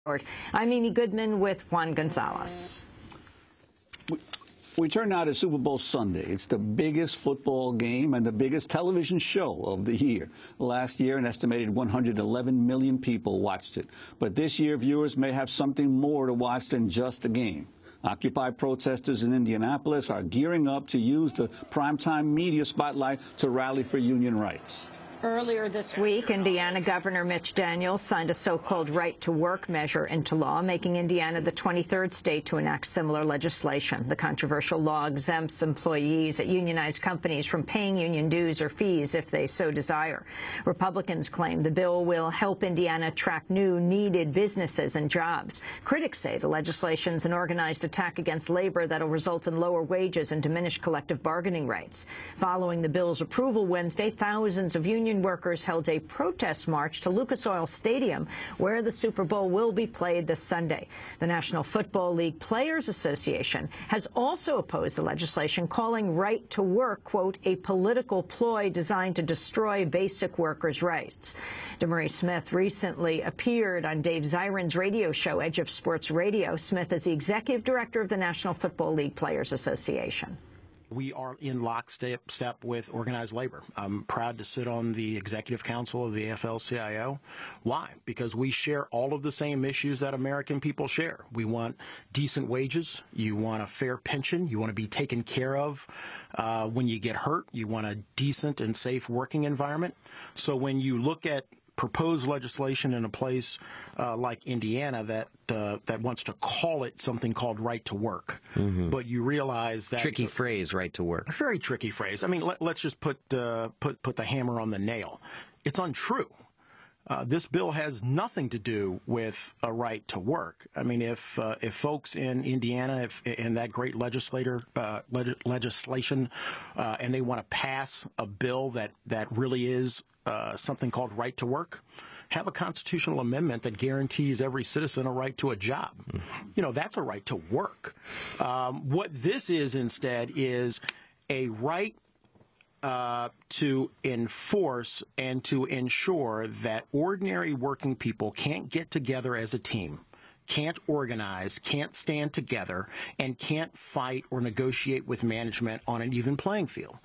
I'm Amy Goodman with Juan Gonzalez. We turn now to Super Bowl Sunday. It's the biggest football game and the biggest television show of the year. Last year, an estimated 111 million people watched it. But this year, viewers may have something more to watch than just the game. Occupy protesters in Indianapolis are gearing up to use the primetime media spotlight to rally for union rights. Earlier this week, Indiana Governor Mitch Daniels signed a so-called right-to-work measure into law, making Indiana the 23rd state to enact similar legislation. The controversial law exempts employees at unionized companies from paying union dues or fees if they so desire. Republicans claim the bill will help Indiana attract new, needed businesses and jobs. Critics say the legislation's an organized attack against labor that'll result in lower wages and diminished collective bargaining rights. Following the bill's approval Wednesday, thousands of union workers held a protest march to Lucas Oil Stadium, where the Super Bowl will be played this Sunday. The National Football League Players Association has also opposed the legislation, calling right to work, quote, a political ploy designed to destroy basic workers' rights. DeMarie Smith recently appeared on Dave Zirin's radio show, Edge of Sports Radio. Smith is the executive director of the National Football League Players Association. We are in lockstep with organized labor. I'm proud to sit on the executive council of the AFL-CIO. Why? Because we share all of the same issues that American people share. We want decent wages. You want a fair pension. You want to be taken care of when you get hurt. You want a decent and safe working environment. So when you look at proposed legislation in a place like Indiana that wants to call it something called right to work, but you realize that tricky phrase, right to work. A very tricky phrase. I mean, let's just put the hammer on the nail. It's untrue. This bill has nothing to do with a right to work. I mean, if folks in Indiana, in that great legislation, and they want to pass a bill that really is something called right to work, have a constitutional amendment that guarantees every citizen a right to a job. You know, that's a right to work. What this is instead is a right to enforce and to ensure that ordinary working people can't get together as a team, can't organize, can't stand together, and can't fight or negotiate with management on an even playing field.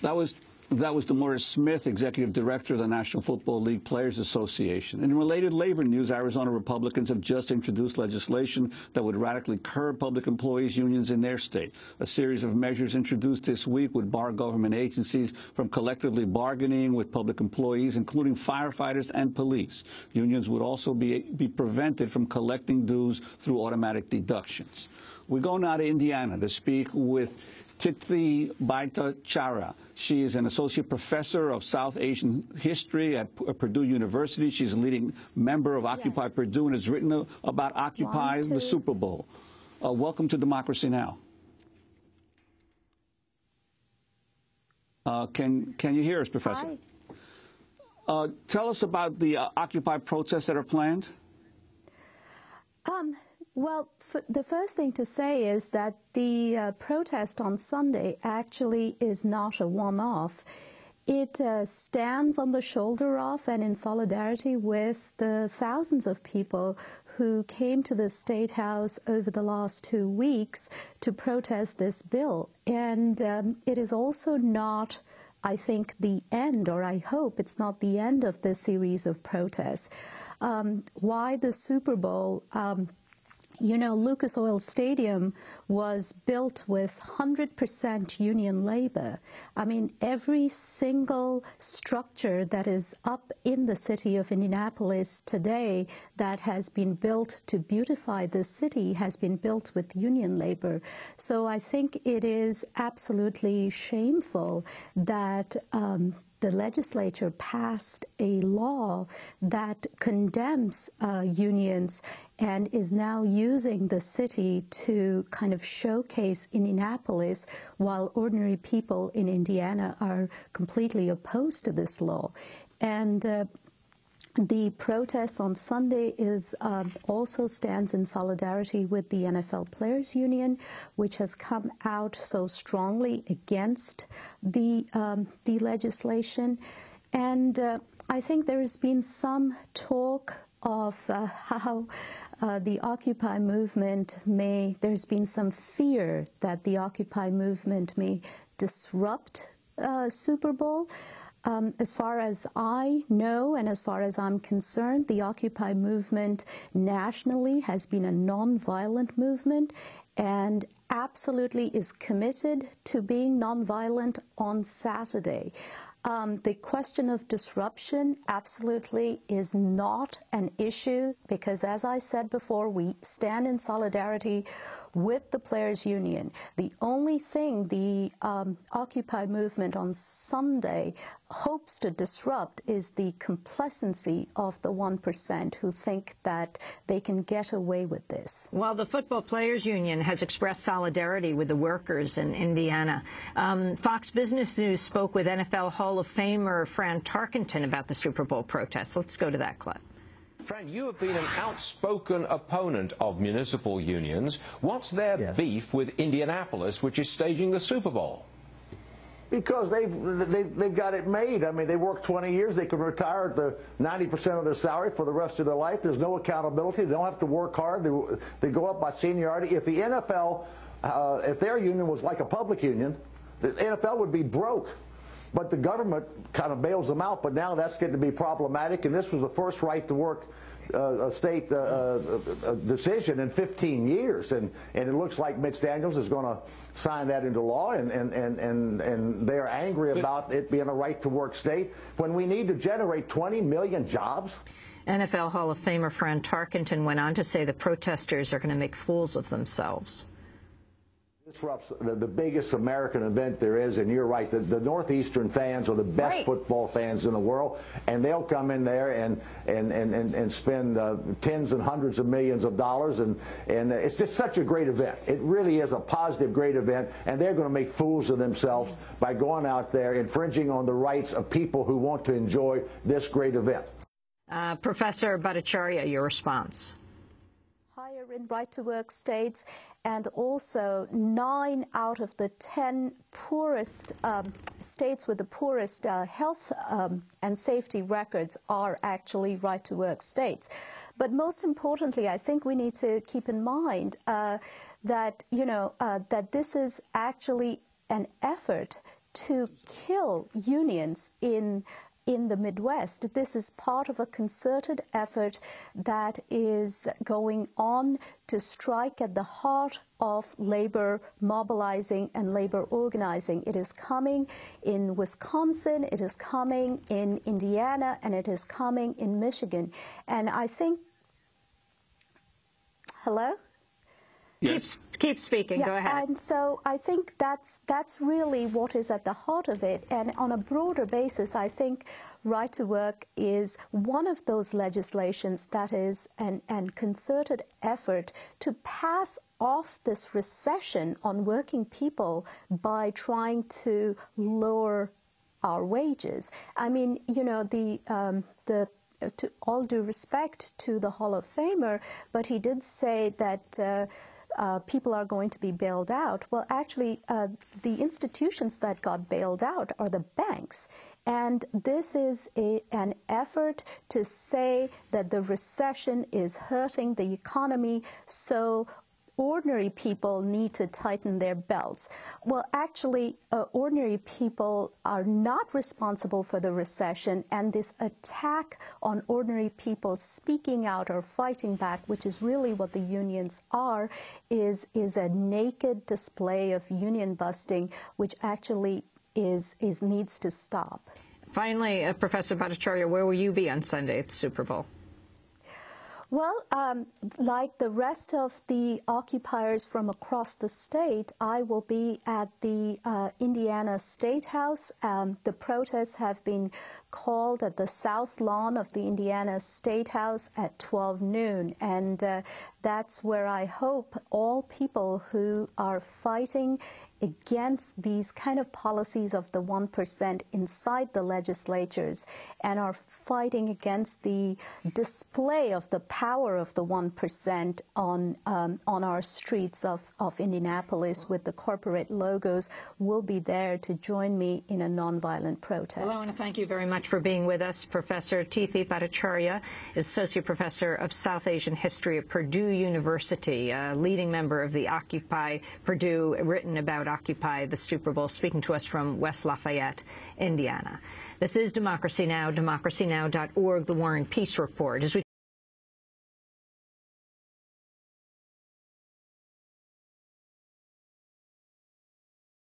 That was DeMarie Smith, Executive Director of the National Football League Players Association. In related labor news, Arizona Republicans have just introduced legislation that would radically curb public employees' unions in their state. A series of measures introduced this week would bar government agencies from collectively bargaining with public employees, including firefighters and police. Unions would also be prevented from collecting dues through automatic deductions. We go now to Indiana to speak with Tithi Bhattacharya. She is an associate professor of South Asian history at Purdue University. She's a leading member of Occupy Purdue and has written about Occupy the Super Bowl. Welcome to Democracy Now! Can you hear us, Professor? Hi. Tell us about the Occupy protests that are planned. Well, the first thing to say is that the protest on Sunday actually is not a one-off. It stands on the shoulder of and in solidarity with the thousands of people who came to the State House over the last 2 weeks to protest this bill. And it is also not, I think, the end, or I hope it's not the end of this series of protests. Why the Super Bowl? You know, Lucas Oil Stadium was built with 100% union labor. I mean, every single structure that is up in the city of Indianapolis today that has been built to beautify the city has been built with union labor. So I think it is absolutely shameful that the legislature passed a law that condemns unions and is now using the city to kind of showcase Indianapolis, while ordinary people in Indiana are completely opposed to this law. And the protest on Sunday is also stands in solidarity with the NFL Players Union, which has come out so strongly against the legislation. And I think there has been some talk of how the Occupy movement there's been some fear that the Occupy movement may disrupt Super Bowl. As far as I know and as far as I'm concerned, the Occupy movement nationally has been a nonviolent movement and absolutely is committed to being nonviolent on Saturday. The question of disruption absolutely is not an issue because, as I said before, we stand in solidarity with the Players Union. The only thing the Occupy movement on Sunday hopes to disrupt is the complacency of the 1% who think that they can get away with this. Well, the Football Players Union has expressed solidarity with the workers in Indiana. Fox Business News spoke with NFL Hall of Famer Fran Tarkenton about the Super Bowl protests. Let's go to that clip. Fran, you have been an outspoken opponent of municipal unions. What's their beef with Indianapolis, which is staging the Super Bowl? Because they've got it made. I mean, they work 20 years. They can retire at the 90% of their salary for the rest of their life. There's no accountability. They don't have to work hard. They go up by seniority. If the NFL, if their union was like a public union, the NFL would be broke. But the government kind of bails them out. But now that's getting to be problematic. And this was the first right-to-work state decision in 15 years. And it looks like Mitch Daniels is going to sign that into law. And they are angry about it being a right-to-work state when we need to generate 20 million jobs. NFL Hall of Famer Fran Tarkenton went on to say the protesters are going to make fools of themselves. Disrupts the biggest American event there is, and you're right, the Northeastern fans are the best football fans in the world, and they'll come in there and spend tens and hundreds of millions of dollars, and it's just such a great event. It really is a positive, great event, and they're going to make fools of themselves by going out there infringing on the rights of people who want to enjoy this great event. Professor Bhattacharya, your response. Higher in right-to-work states, and also 9 out of the 10 poorest states with the poorest health and safety records are actually right-to-work states. But most importantly, I think we need to keep in mind that, that this is actually an effort to kill unions in the Midwest. This is part of a concerted effort that is going on to strike at the heart of labor mobilizing and labor organizing. It is coming in Wisconsin, it is coming in Indiana, and it is coming in Michigan. And I think, hello? Yes. Keep speaking. Go ahead. And so I think that's really what is at the heart of it. And on a broader basis, I think right to work is one of those legislations that is an concerted effort to pass off this recession on working people by trying to lower our wages. I mean, to all due respect to the Hall of Famer, but he did say that people are going to be bailed out. Well, actually, the institutions that got bailed out are the banks. And this is an effort to say that the recession is hurting the economy, so ordinary people need to tighten their belts. Well, actually, ordinary people are not responsible for the recession, and this attack on ordinary people speaking out or fighting back, which is really what the unions are, is a naked display of union busting, which actually needs to stop. Finally, Professor Bhattacharya, where will you be on Sunday at the Super Bowl? Well, like the rest of the occupiers from across the state, I will be at the Indiana Statehouse. The protests have been called at the south lawn of the Indiana Statehouse at 12 noon. And that's where I hope all people who are fighting against these kind of policies of the 1% inside the legislatures and are fighting against the display of the power of the 1% on our streets of Indianapolis with the corporate logos will be there to join me in a nonviolent protest. Well, I want to thank you very much for being with us. Professor Tithi Bhattacharya is Associate Professor of South Asian History at Purdue University, a leading member of the Occupy Purdue, written about Occupy the Super Bowl, speaking to us from West Lafayette, Indiana. This is Democracy Now!, democracynow.org, The War and Peace Report. As we